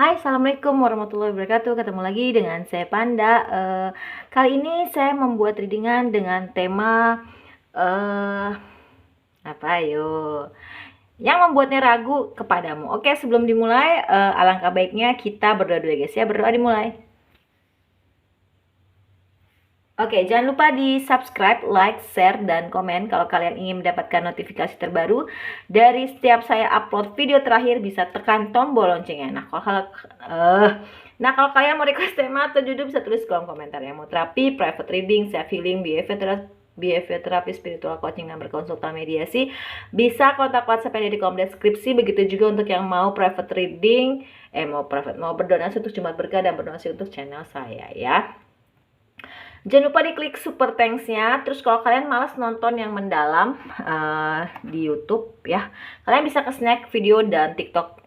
Hai, assalamualaikum warahmatullahi wabarakatuh. Ketemu lagi dengan saya Panda. Kali ini saya membuat readingan dengan tema apa? Ayo, yang membuatnya ragu kepadamu. Oke, sebelum dimulai, alangkah baiknya kita berdoa dulu, guys ya. Berdoa dimulai. Oke, jangan lupa di subscribe, like, share, dan komen kalau kalian ingin mendapatkan notifikasi terbaru dari setiap saya upload video terakhir. Bisa tekan tombol loncengnya. Nah, kalau kalian mau request tema atau judul bisa tulis kolom komentar ya. Mau terapi, private reading, self healing, behavior therapy, spiritual coaching, dan berkonsultan mediasi, bisa kontak WhatsApp yang di kolom deskripsi. Begitu juga untuk yang mau private reading, mau berdonasi untuk Jumat Berkah dan berdonasi untuk channel saya ya. Jangan lupa diklik super thanks-nya. Terus kalau kalian malas nonton yang mendalam di YouTube ya, kalian bisa ke snack video dan TikTok,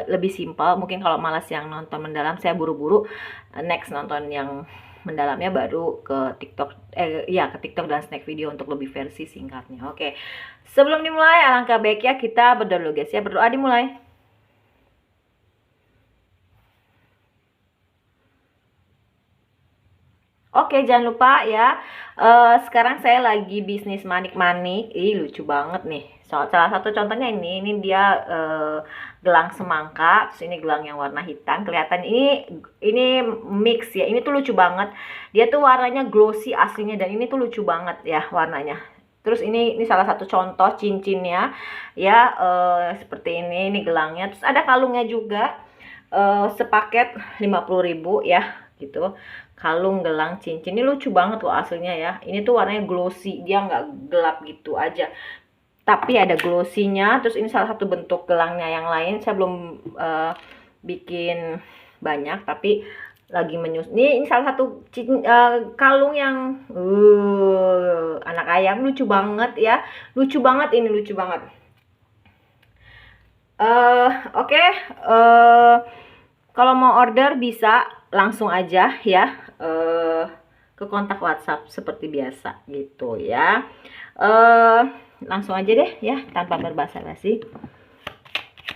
lebih simpel. Mungkin kalau malas yang nonton mendalam, saya buru-buru next nonton yang mendalamnya baru ke TikTok, ke TikTok dan snack video untuk lebih versi singkatnya. Oke. Sebelum dimulai, alangkah baiknya kita berdoa dulu, guys ya. Berdoa dimulai. Oke, jangan lupa ya. Sekarang saya lagi bisnis manik-manik. Ih, lucu banget nih. Salah satu contohnya ini dia gelang semangka. Terus ini gelang yang warna hitam. Kelihatan ini mix ya. Ini tuh lucu banget. Dia tuh warnanya glossy aslinya, dan ini tuh lucu banget ya warnanya. Terus ini salah satu contoh cincinnya ya, seperti ini gelangnya. Terus ada kalungnya juga, sepaket 50.000 ya gitu. Kalung, gelang, cincin. Ini lucu banget loh aslinya ya. Ini tuh warnanya glossy, dia nggak gelap gitu aja, tapi ada glossinya. Terus ini salah satu bentuk gelangnya yang lain. Saya belum bikin banyak, tapi lagi menyusun. Ini salah satu kalung yang anak ayam, lucu banget ya. Lucu banget, ini lucu banget. Oke. Kalau mau order bisa langsung aja ya, ke kontak WhatsApp seperti biasa gitu ya. Langsung aja deh ya, tanpa berbasa-basi.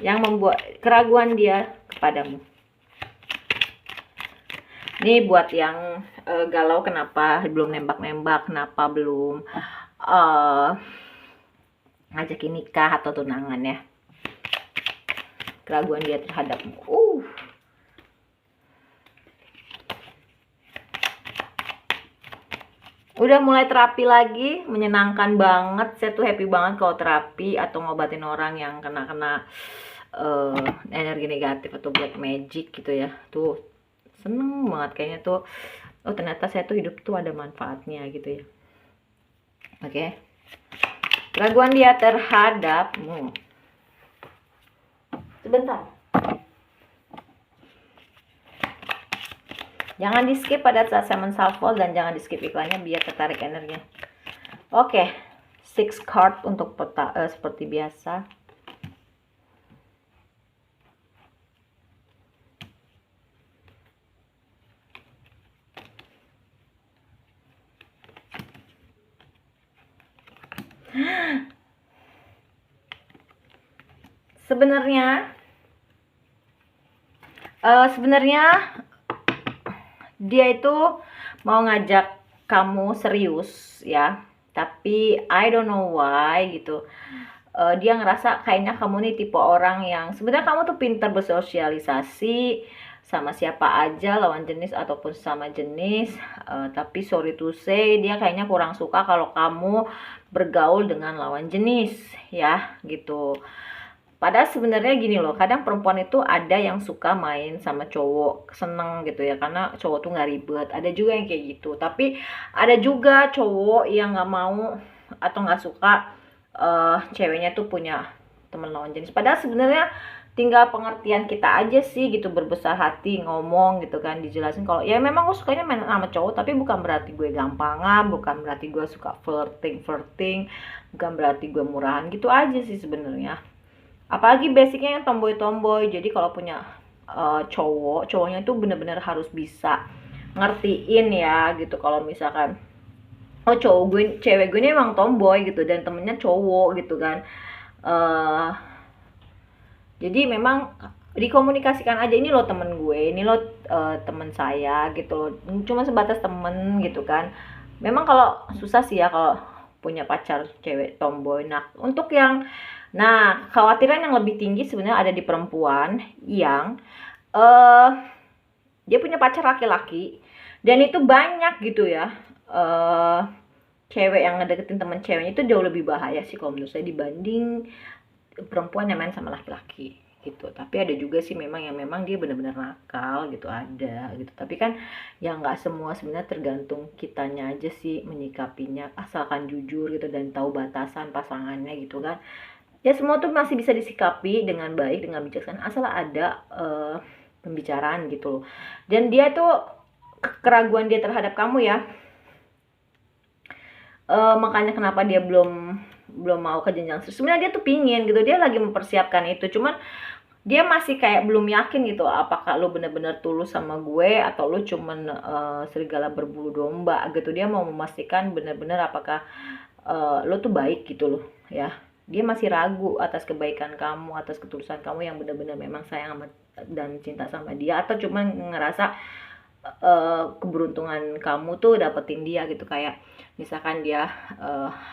Yang membuat keraguan dia kepadamu. Ini buat yang galau kenapa belum nembak-nembak, kenapa belum ngajakin nikah atau tunangan ya. Keraguan dia terhadapmu. Udah mulai terapi lagi, menyenangkan banget. Saya tuh happy banget kalau terapi atau ngobatin orang yang kena energi negatif atau black magic gitu ya. Tuh seneng banget kayaknya tuh. Oh, ternyata saya tuh hidup tuh ada manfaatnya gitu ya. Oke. Keraguan dia terhadapmu. Sebentar. Jangan di skip pada saat saya menshuffle, dan jangan di skip iklannya biar ketarik energinya. Oke, 6 card untuk peta, seperti biasa. Sebenarnya dia itu mau ngajak kamu serius ya, tapi I don't know why gitu. Dia ngerasa kayaknya kamu nih tipe orang yang sebenarnya kamu tuh pintar bersosialisasi sama siapa aja, lawan jenis ataupun sama jenis, tapi sorry to say dia kayaknya kurang suka kalau kamu bergaul dengan lawan jenis ya gitu. Padahal sebenarnya gini loh, kadang perempuan itu ada yang suka main sama cowok, seneng gitu ya, karena cowok tuh nggak ribet. Ada juga yang kayak gitu. Tapi ada juga cowok yang nggak mau atau nggak suka ceweknya tuh punya temen lawan jenis. Padahal sebenarnya tinggal pengertian kita aja sih gitu, berbesar hati ngomong gitu kan, dijelasin kalau ya memang gue sukanya main sama cowok, tapi bukan berarti gue gampangan, bukan berarti gue suka flirting, bukan berarti gue murahan, gitu aja sih sebenarnya. Apalagi basicnya yang tomboy, jadi kalau punya cowoknya itu bener-bener harus bisa ngertiin ya gitu. Kalau misalkan cewek gue ini emang tomboy gitu, dan temennya cowok gitu kan, jadi memang dikomunikasikan aja, ini loh temen gue, ini loh temen saya gitu loh, cuma sebatas temen gitu kan. Memang kalau susah sih ya kalau punya pacar cewek tomboy. Nah, khawatiran yang lebih tinggi sebenarnya ada di perempuan yang eh dia punya pacar laki-laki dan itu banyak gitu ya. eh Cewek yang ngedeketin temen ceweknya itu jauh lebih bahaya sih kalau menurut saya dibanding perempuan yang main sama laki-laki gitu. Tapi ada juga sih memang yang memang dia benar-benar nakal gitu, ada gitu. Tapi kan ya nggak semua, sebenarnya tergantung kitanya aja sih menyikapinya, asalkan jujur gitu dan tahu batasan pasangannya gitu kan. Ya semua tuh masih bisa disikapi dengan baik, dengan bijaksana, asal ada pembicaraan gitu loh. Dan dia tuh keraguan dia terhadap kamu ya, makanya kenapa dia belum belum mau ke jenjang serius. Sebenarnya dia tuh pingin gitu, dia lagi mempersiapkan itu, cuman dia masih kayak belum yakin gitu, apakah lu bener-bener tulus sama gue atau lu cuman serigala berbulu domba gitu. Dia mau memastikan bener-bener apakah lu tuh baik gitu loh ya. Dia masih ragu atas kebaikan kamu, atas ketulusan kamu yang bener-bener memang sayang sama dan cinta sama dia, atau cuman ngerasa keberuntungan kamu tuh dapetin dia gitu. Kayak misalkan dia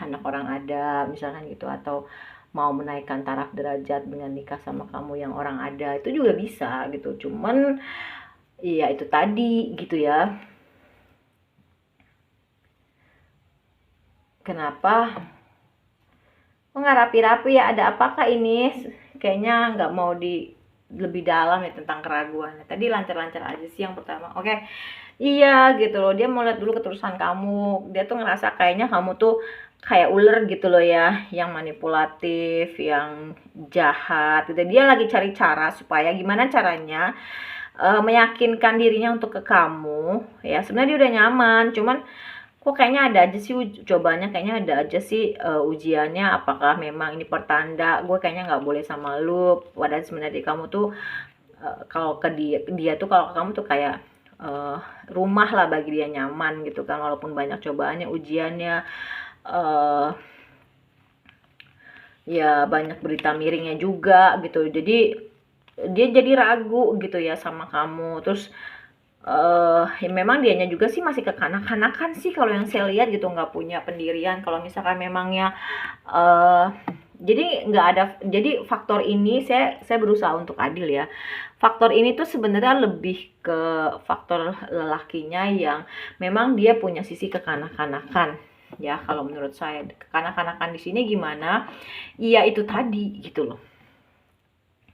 anak orang ada misalkan gitu, atau mau menaikkan taraf derajat dengan nikah sama kamu yang orang ada, itu juga bisa gitu. Cuman iya itu tadi gitu ya, kenapa kok nggak rapi-rapi ya, ada apakah ini? Kayaknya nggak mau di lebih dalam ya tentang keraguan. Tadi lancar-lancar aja sih yang pertama. Oke, iya gitu loh, dia mau lihat dulu ketulusan kamu. Dia tuh ngerasa kayaknya kamu tuh kayak ular gitu loh ya, yang manipulatif, yang jahat gitu. Dia lagi cari cara supaya gimana caranya meyakinkan dirinya untuk ke kamu ya. Sebenarnya dia udah nyaman, cuman kok kayaknya ada aja sih cobanya, kayaknya ada aja sih ujiannya. Apakah memang ini pertanda gue kayaknya nggak boleh sama lu, padahal sebenarnya kamu tuh kalau ke dia tuh, kalau ke kamu tuh kayak rumah lah bagi dia, nyaman gitu kan, walaupun banyak cobaannya, ujiannya, uh, ya banyak berita miringnya juga gitu. Jadi dia jadi ragu gitu ya sama kamu. Terus ya memang dianya juga sih masih kekanak-kanakan sih kalau yang saya lihat gitu, nggak punya pendirian. Kalau misalkan memangnya jadi nggak ada, jadi faktor ini saya berusaha untuk adil ya. Faktor ini tuh sebenarnya lebih ke faktor lelakinya yang memang dia punya sisi kekanak-kanakan ya. Kalau menurut saya kekanak-kanakan di sini gimana? Iya itu tadi gitu loh.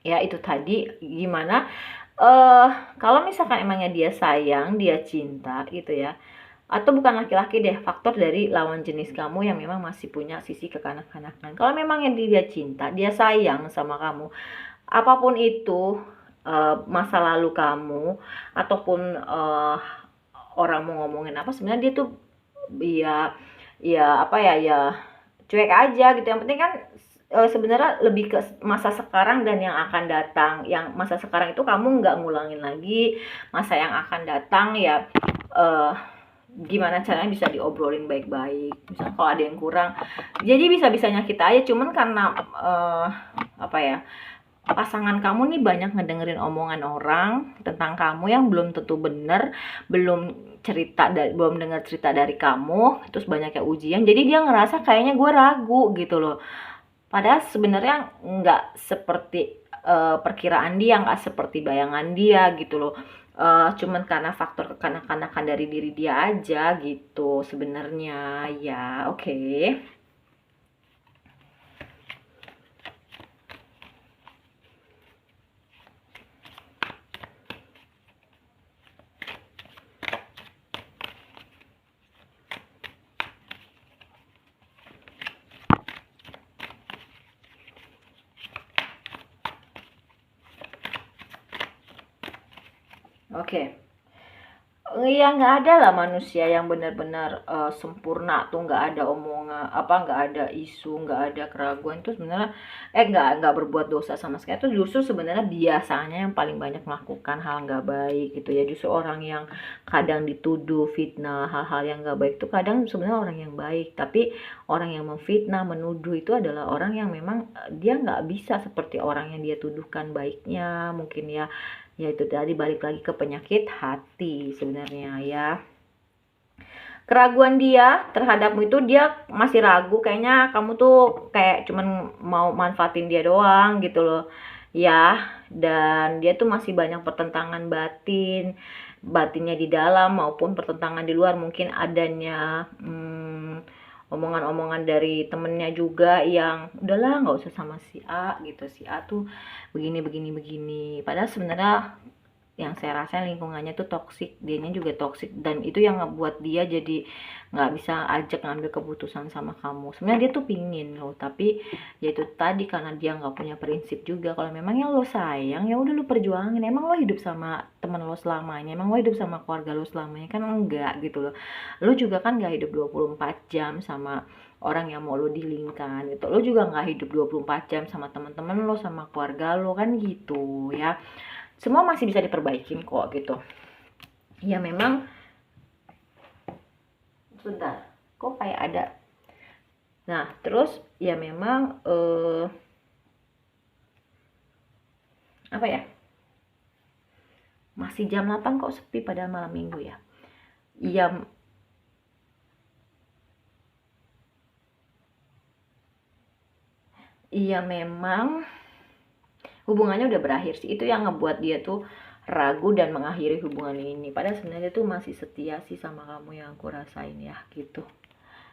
Ya itu tadi gimana, kalau misalkan emangnya dia sayang, dia cinta gitu ya, atau bukan laki-laki deh, faktor dari lawan jenis kamu yang memang masih punya sisi kekanak-kanakan. Kalau memang yang dia cinta, dia sayang sama kamu, apapun itu masa lalu kamu ataupun orang mau ngomongin apa, sebenarnya dia tuh ya ya apa ya ya cuek aja gitu. Yang penting kan sebenarnya lebih ke masa sekarang dan yang akan datang. Yang masa sekarang itu kamu nggak ngulangin lagi, masa yang akan datang ya eh, gimana caranya bisa diobrolin baik-baik. Misalnya kalau ada yang kurang, jadi bisa-bisanya kita aja, cuman karena apa ya, pasangan kamu nih banyak ngedengerin omongan orang tentang kamu yang belum tentu bener, belum dengar cerita dari kamu, terus banyak yang ujian, jadi dia ngerasa kayaknya gue ragu gitu loh. Padahal sebenarnya nggak seperti perkiraan dia, nggak seperti bayangan dia gitu loh. Cuman karena faktor kekanak-kanakan dari diri dia aja gitu sebenarnya ya. Oke. Oke. Iya, nggak ada lah manusia yang benar-benar sempurna tuh, nggak ada omongan apa, nggak ada isu, nggak ada keraguan tuh sebenarnya, nggak berbuat dosa sama sekali tuh, justru sebenarnya biasanya yang paling banyak melakukan hal nggak baik gitu ya. Justru orang yang kadang dituduh fitnah hal-hal yang nggak baik tuh kadang sebenarnya orang yang baik, tapi orang yang memfitnah menuduh itu adalah orang yang memang dia nggak bisa seperti orang yang dia tuduhkan baiknya mungkin ya. Ya itu tadi balik lagi ke penyakit hati sebenarnya ya. Keraguan dia terhadapmu itu dia masih ragu, kayaknya kamu tuh kayak cuman mau manfaatin dia doang gitu loh. Ya, dan dia tuh masih banyak pertentangan batinnya di dalam maupun pertentangan di luar, mungkin adanya omongan-omongan dari temennya juga yang udahlah nggak usah sama si A gitu, si A tuh begini begini begini, padahal sebenarnya yang saya rasain lingkungannya tuh toksik, dianya juga toksik, dan itu yang ngebuat dia jadi nggak bisa ajak ngambil keputusan sama kamu. Sebenarnya dia tuh pingin loh, tapi ya itu tadi karena dia nggak punya prinsip juga. Kalau memang yang lo sayang ya udah lo perjuangin. Emang lo hidup sama temen lo selamanya, emang lo hidup sama keluarga lo selamanya, kan enggak gitu loh. Lo juga kan nggak hidup 24 jam sama orang yang mau lo dilingkan gitu. Lo juga nggak hidup 24 jam sama teman-teman lo, sama keluarga lo, kan gitu ya. Semua masih bisa diperbaikin kok gitu ya. Memang sebentar kok kayak ada, nah terus ya memang apa ya, masih jam 8 kok sepi pada malam minggu ya. Iya, iya memang hubungannya udah berakhir sih, itu yang ngebuat dia tuh ragu dan mengakhiri hubungan ini, padahal sebenarnya tuh masih setia sih sama kamu yang aku rasain ya gitu.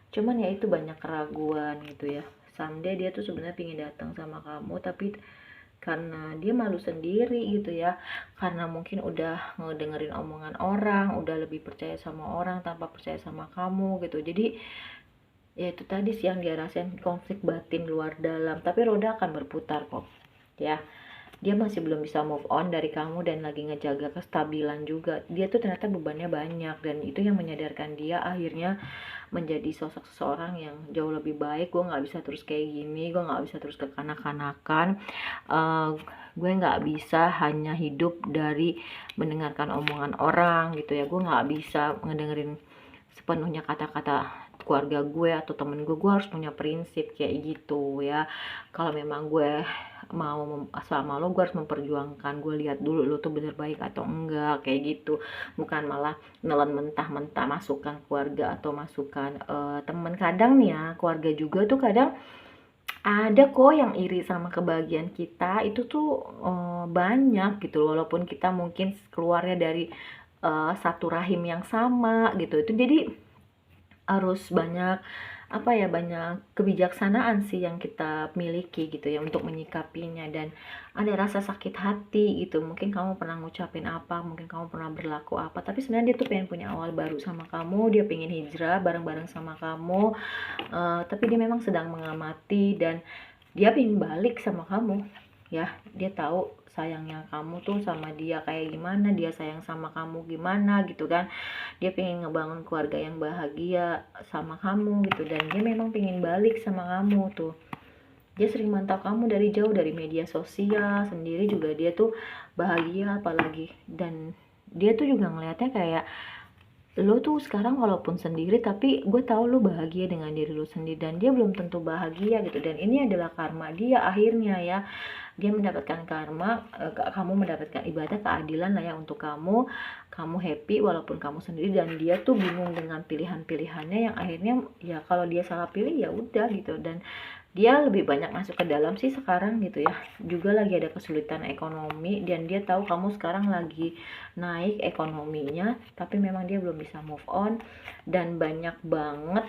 Cuman ya itu banyak keraguan gitu ya. Someday dia tuh sebenarnya pingin datang sama kamu, tapi karena dia malu sendiri gitu ya, karena mungkin udah ngedengerin omongan orang, udah lebih percaya sama orang tanpa percaya sama kamu gitu. Jadi ya itu tadi sih yang dia rasain, konflik batin luar dalam, tapi roda akan berputar kok ya. Dia masih belum bisa move on dari kamu dan lagi ngejaga kestabilan juga. Dia tuh ternyata bebannya banyak, dan itu yang menyadarkan dia akhirnya menjadi sosok seseorang yang jauh lebih baik. Gue nggak bisa terus kayak gini, gue nggak bisa terus kekanak-kanakan, uh, gue nggak bisa hanya hidup dari mendengarkan omongan orang gitu ya. Gue nggak bisa ngedengerin sepenuhnya kata-kata keluarga gue atau temen gue harus punya prinsip kayak gitu ya. Kalau memang gue mau sama lo, gue harus memperjuangkan, gue lihat dulu lo tuh bener baik atau enggak kayak gitu, bukan malah nelan mentah-mentah masukan keluarga atau masukan temen. Kadang nih ya keluarga juga tuh kadang ada kok yang iri sama kebahagiaan kita itu tuh banyak gitu, walaupun kita mungkin keluarnya dari satu rahim yang sama gitu. Itu jadi harus banyak apa ya, banyak kebijaksanaan sih yang kita miliki gitu ya untuk menyikapinya, dan ada rasa sakit hati gitu. Mungkin kamu pernah ngucapin apa, mungkin kamu pernah berlaku apa, tapi sebenarnya dia tuh pengen punya awal baru sama kamu, dia pengen hijrah bareng-bareng sama kamu, tapi dia memang sedang mengamati dan dia pengen balik sama kamu ya. Dia tahu sayangnya kamu tuh sama dia kayak gimana, dia sayang sama kamu gimana gitu kan. Dia pengen ngebangun keluarga yang bahagia sama kamu gitu, dan dia memang pengen balik sama kamu tuh. Dia sering mantau kamu dari jauh, dari media sosial sendiri juga dia tuh bahagia apalagi, dan dia tuh juga ngelihatnya kayak lo tuh sekarang walaupun sendiri tapi gue tahu lo bahagia dengan diri lo sendiri, dan dia belum tentu bahagia gitu. Dan ini adalah karma dia akhirnya ya, dia mendapatkan karma, kamu mendapatkan ibadah keadilan lah ya untuk kamu. Kamu happy walaupun kamu sendiri, dan dia tuh bingung dengan pilihan-pilihannya yang akhirnya ya kalau dia salah pilih ya udah gitu. Dan dia lebih banyak masuk ke dalam sih sekarang gitu ya, juga lagi ada kesulitan ekonomi, dan dia tahu kamu sekarang lagi naik ekonominya, tapi memang dia belum bisa move on, dan banyak banget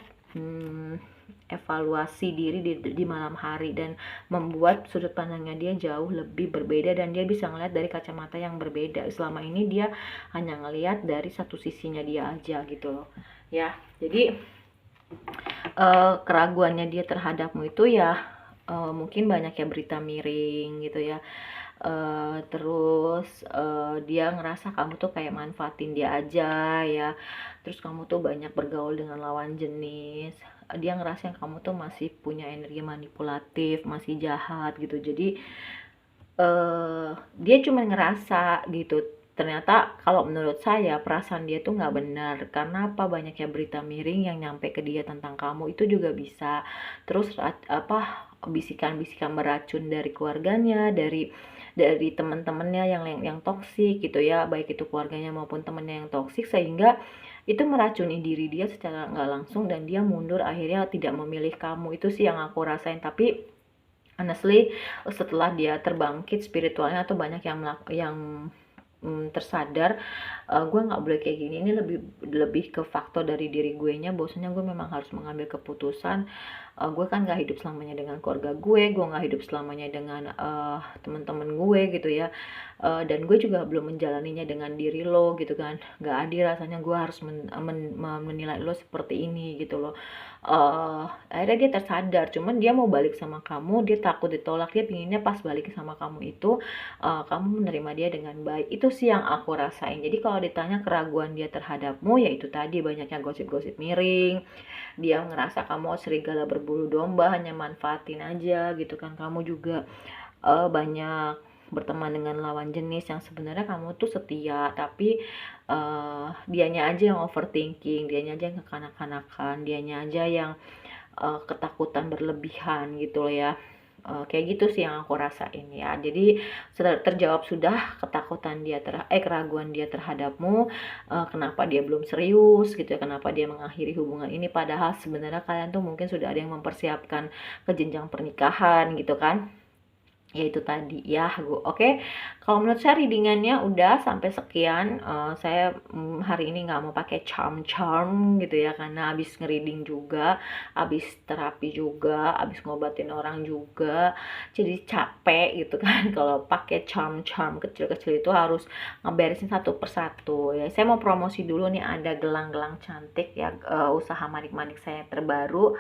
evaluasi diri di malam hari, dan membuat sudut pandangnya dia jauh lebih berbeda, dan dia bisa ngeliat dari kacamata yang berbeda. Selama ini dia hanya ngeliat dari satu sisinya dia aja gitu loh ya. Jadi keraguannya dia terhadapmu itu ya mungkin banyak ya berita miring gitu ya, Terus dia ngerasa kamu tuh kayak manfaatin dia aja ya, terus kamu tuh banyak bergaul dengan lawan jenis. Dia ngerasa yang kamu tuh masih punya energi manipulatif, masih jahat gitu. Jadi dia cuma ngerasa gitu. Ternyata kalau menurut saya perasaan dia tuh nggak benar. Karena apa? Banyaknya berita miring yang nyampe ke dia tentang kamu itu juga bisa. Terus bisikan-bisikan beracun dari keluarganya, dari teman-temannya yang toksik gitu ya, baik itu keluarganya maupun temannya yang toksik, sehingga itu meracuni diri dia secara nggak langsung dan dia mundur, akhirnya tidak memilih kamu. Itu sih yang aku rasain. Tapi honestly, setelah dia terbangkit spiritualnya atau banyak yang tersadar, gue nggak boleh kayak gini. Ini lebih ke faktor dari diri gue nya, bahwasanya gue memang harus mengambil keputusan. Gue kan nggak hidup selamanya dengan keluarga gue nggak hidup selamanya dengan teman-teman gue gitu ya. Dan gue juga belum menjalaninya dengan diri lo gitu kan. Nggak adil rasanya gue harus menilai lo seperti ini gitu loh. Akhirnya dia tersadar, cuman dia mau balik sama kamu, dia takut ditolak, dia pinginnya pas balik sama kamu itu kamu menerima dia dengan baik. Itu sih yang aku rasain. Jadi kalau ditanya keraguan dia terhadapmu, yaitu tadi banyaknya gosip-gosip miring, dia ngerasa kamu serigala berbulu domba, hanya manfaatin aja gitu kan. Kamu juga banyak berteman dengan lawan jenis yang sebenarnya kamu tuh setia, tapi dianya aja yang overthinking, dianya aja yang kekanak-kanakan, dianya aja yang ketakutan berlebihan gitu loh ya. Kayak gitu sih yang aku rasain ya. Jadi terjawab sudah ketakutan dia keraguan dia terhadapmu, kenapa dia belum serius gitu ya, kenapa dia mengakhiri hubungan ini, padahal sebenarnya kalian tuh mungkin sudah ada yang mempersiapkan ke jenjang pernikahan gitu kan. Ya itu tadi ya oke. Kalau menurut saya readingannya udah sampai sekian. Saya hari ini nggak mau pakai charm gitu ya, karena abis ngereading juga, abis terapi juga, abis ngobatin orang juga, jadi capek gitu kan. Kalau pakai charm kecil-kecil itu harus ngeberesin satu persatu ya. Saya mau promosi dulu nih, ada gelang-gelang cantik ya, usaha manik-manik saya terbaru.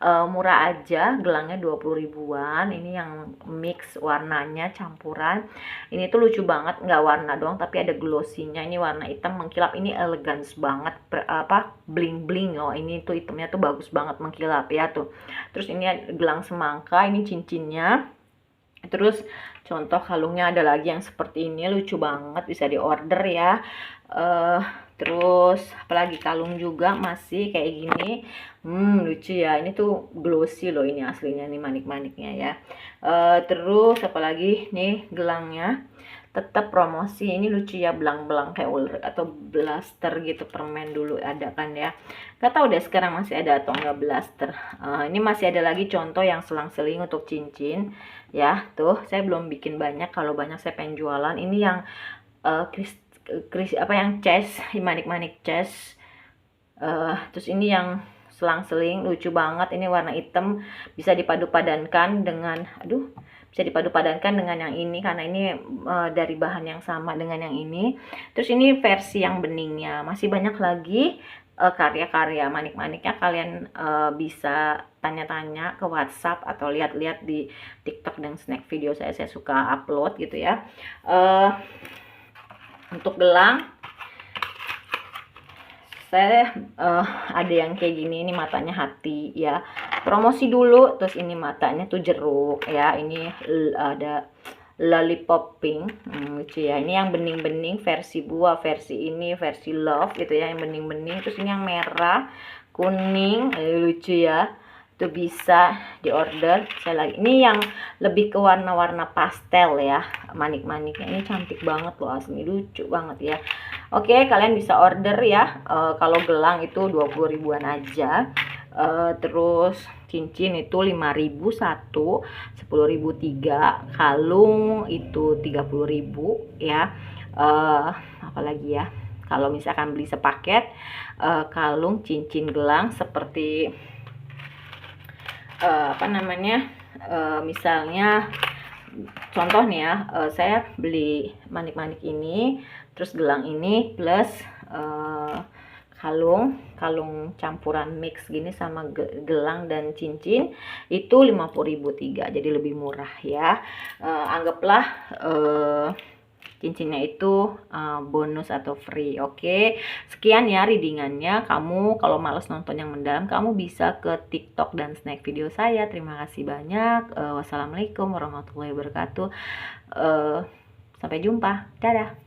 Murah aja, gelangnya 20 ribuan. Ini yang mix warnanya campuran. Ini tuh lucu banget, nggak warna doang tapi ada glossinya. Ini warna hitam mengkilap, ini elegance banget, bling bling. Oh ini tuh hitamnya tuh bagus banget mengkilap ya tuh. Terus ini gelang semangka, ini cincinnya. Terus contoh kalungnya ada lagi yang seperti ini, lucu banget, bisa diorder ya. Terus apalagi kalung juga masih kayak gini, lucu ya. Ini tuh glossy loh, ini aslinya nih manik-maniknya ya. Terus apalagi nih gelangnya tetap promosi, ini lucu ya, belang-belang kayak ular atau blaster gitu, permen dulu ada kan ya, gak tahu deh sekarang masih ada atau enggak blaster. Ini masih ada lagi contoh yang selang-seling untuk cincin ya. Tuh saya belum bikin banyak, kalau banyak saya pengen jualan. Ini yang yang chest, manik-manik chest. Terus ini yang selang-seling lucu banget, ini warna hitam, bisa dipadu-padankan dengan bisa dipadu-padankan dengan yang ini, karena ini dari bahan yang sama dengan yang ini. Terus ini versi yang beningnya. Masih banyak lagi karya-karya manik-maniknya, kalian bisa tanya-tanya ke WhatsApp atau lihat-lihat di TikTok dan snack video saya suka upload gitu ya. Untuk gelang saya ada yang kayak gini, ini matanya hati ya, promosi dulu. Terus ini matanya tuh jeruk ya, ini ada lollipop pink, lucu ya. Ini yang bening-bening versi buah, versi ini versi love gitu ya, yang bening-bening. Terus ini yang merah kuning, lucu ya, itu bisa diorder. Saya lagi ini yang lebih ke warna-warna pastel ya, manik-maniknya ini cantik banget loh, asli lucu banget ya. Oke, kalian bisa order ya. Kalau gelang itu 20 ribuan aja. Terus cincin itu 5.000 satu, 10.000 3, kalung itu 30.000 ya. Apalagi ya, kalau misalkan beli sepaket kalung, cincin, gelang seperti misalnya contoh nih ya, saya beli manik-manik ini, terus gelang ini plus kalung campuran mix gini sama gelang dan cincin itu 50.000 tiga, jadi lebih murah ya. Anggaplah cincinnya itu bonus atau free. Oke, sekian ya readingannya. Kamu kalau males nonton yang mendalam, kamu bisa ke TikTok dan snack video saya. Terima kasih banyak. Wassalamualaikum warahmatullahi wabarakatuh. Sampai jumpa, dadah.